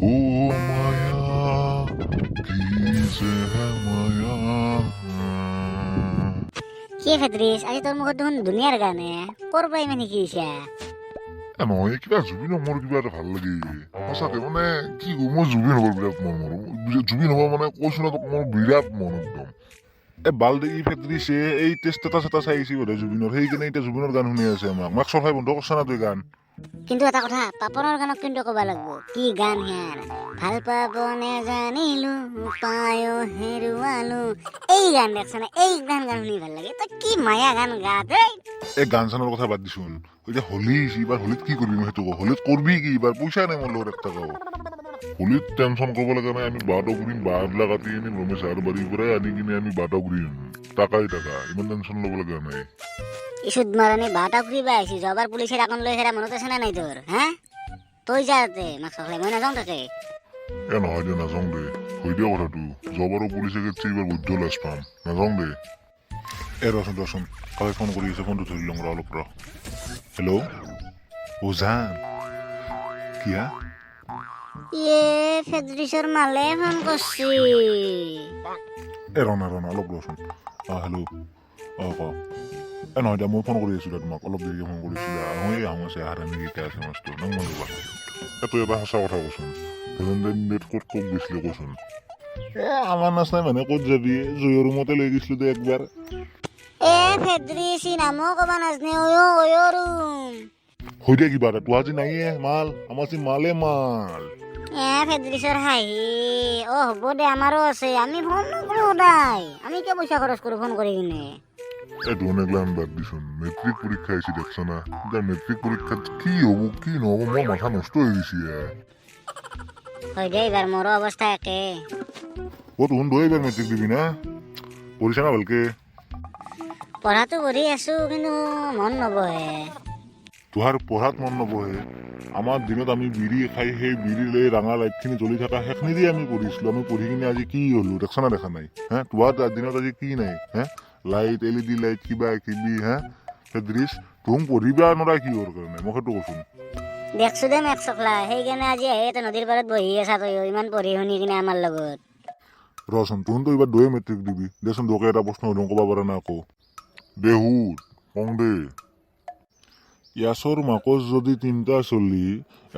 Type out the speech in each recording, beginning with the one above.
ও মায়া কি যে মায়া কি ফেদ্ৰিস আজি তোৰ মুখত দেখোন দুনিয়াৰ গানে ক'ৰ পৰা ইমান শিকিছা? নহয় কিবা জুবিন মোৰ কিবা এটা ভাল লাগে সঁচাকে মানে কি কওঁ মই জুবিন হ'ব বিৰাট মন জুবিন হ'ব মানে কৈছো না তোক মোৰ বিৰাট মন একদম বালদে ই ফেক্টৰিছে এই টেষ্ট এটা চাই আহিছে বোধহয় জুবিনৰ সেইকাৰণে এতিয়া জুবিনৰ গান শুনি আছে আমাক চফাই বন্ধ কৰছা না তই গান কিন্তু এটা কথা পাপনৰ গানক কিন্তু ক'বা লাগব কি গান হেয়াৰ ভাল পাব নেজানিলো পায়ো হেৰুৱালো এই গান দেখছানে এই গান শুনি ভাল লাগে তই কি মায়া গান গা দেই এই গান চানৰ কথা বাদ দিছোন এতিয়া হোলী এইবাৰ হোলীত কি কৰিবি মই সেইটো কওঁ হোলীত কৰবি কি এইবাৰ পইচা নাই মোৰ লগত একটা কওঁ হোলীত টেনশ্যন কৰিব লগা নাই আমি বাৰটা ঘূৰিম বাঁহবিলাক কাটি আনিম ৰমেশ আৰু বাৰীৰ পৰাই আনি কিনে আমি বাৰটা ঘূৰিম টাকাই টাকা ইমান টেনশ্যন ল'ব লগা নাই ইছুত মাৰণি বাটা ফুৰিবা আহিছি যোৱাবাৰ পুলিচে ডাকন লৈ হেৰা মনত আছে নে নাই তোৰ হা তই যাতে মাক চকলে মই নাযাওঁ তাকে এ নহয় দে নাযাওঁ দে হৈ দিয়া কথাটো যোৱাবাৰো পুলিচে কেটছে এইবাৰ বৈধ লাজ পাম নাযাওঁ দে এ ৰচোন কালি ফোন কৰি আছে ফোনটো ধৰি লওঁ ৰ অলপ ৰ হেল্ল' ওজান কিয়া ইয়ে ফেদ্ৰিছৰ মালে ফোন কৰছি এ ৰনা অলপ ৰচোন হেল্ল' ক এ নহয় দিয়া মই ফোন কৰি আছোঁ তোমাক অলপ দেৰিকৈ ফোন কৰিছোঁ এই আহোঁ আছে আহাৰ আমি কেইটা আছে মাছটো নাং মই ৰ'বা তই এটা সঁচা কথা কচোন ভেলেণ্টাইন ডেট ক'ত গৈছিলে কচোন এ আমাৰ নাচনাই মানে ক'ত যাবি জয়ৰ ৰুমতে লৈ গৈছিলোঁ দে একবাৰ এ ফেদ্ৰিছ নামো ক'বা নাজনে অয়ো ৰুম হৈ দিয়া কিবা এটা তোৰ আজি নাইয়ে মাল আমাৰ চি মালে মাল এ ফেদ্ৰিছৰ হাঁহি হ'ব দে আমাৰো আছে আমি ফোন নকৰোঁ সদায় আমি কিয় পইচা খৰচ কৰোঁ ফোন কৰি কিনে এই দুনেগলান বাদ দিছোন মেট্ৰিক পৰীক্ষা আহিছে দেখছ না এতিয়া মেট্ৰিক পৰীক্ষাত কি হ'ব কি নহ'ব মোৰ মাথা নষ্ট হৈ গৈছে হয় দে এইবাৰ মোৰো অৱস্থা একে তোহোন তই এইবাৰ মেট্ৰিক দিবি না পঢ়িছা না ভালকে পঢ়াটো কৰি আছোঁ কিন্তু মন নবহে তোহাৰ পঢ়াত মন নবহে আমাৰ দিনত আমি বিড়ি খাই সেই বিড়ি লৈ ৰঙা লাইটখিনি জ্বলি থকা সেইখিনি দি আমি পঢ়িছিলোঁ আমি পঢ়ি কিনে আজি কি হ'লো দেখছ না দেখা নাই হে তোহাৰ দিনত আজি কি নাই হে লাইট LED লাইট কিবা কিবি হে ফেদ্ৰিছ তোম পঢ়িবা নৰা কিহৰ কাৰণে মই সেইটো কচোন দেখছো দে মেক চকলা সেইকাৰণে আজি আহি এটা নদীৰ পাৰত বহি আছা তই ইমান পঢ়ি শুনি কিনে আমাৰ লগত ৰচোন তোহোন এইবাৰ দুয়ে মেট্ৰিক দিবি দেচোন তোকে এটা প্ৰশ্ন সুধো ক'ব পৰা নাই আকৌ দেহুত কওঁ দে ইয়াছৰ মাকচ যদি তিনিটা চলি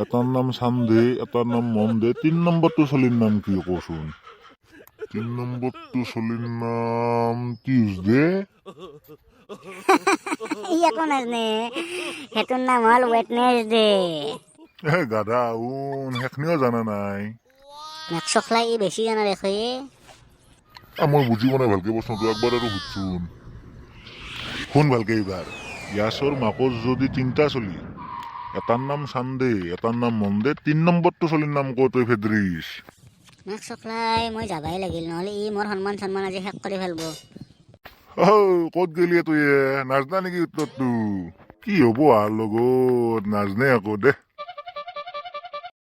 এটাৰ নাম চান্দে এটাৰ নাম মন্দে 3 নম্বৰটো চলিৰ নাম কি কচোন 3 নম্বৰটো চলিৰ নাম টিউজডে একো নাজনে সেইটোৰ নাম হ'ল ৱেডনেছডে এ গাধা সেইখিনিও জানা নাই মেক চকলা ই বেছি জানা দেখে মই বুজি পোৱা নাই ভালকে প্ৰশ্নটো একবাৰ আৰু সুধছোন শুন ভালকে এইবাৰ ইয়াছৰ মাকচ যদি তিনিটা চলি এটাৰ নাম চান্দে এটাৰ নাম মন্দে 3 নম্বৰটো চলিৰ নাম ক তই ফেদ্ৰিছ মেক চকলাই মই যাবাই লাগিল নহ'লে ই মোৰ সন্মান আজি শেষ কৰি ফেলব ক'ত গেলি তই নাজনা নেকি উত্তৰটো কি হ'ব আৰু লগত নাজনে আকৌ দে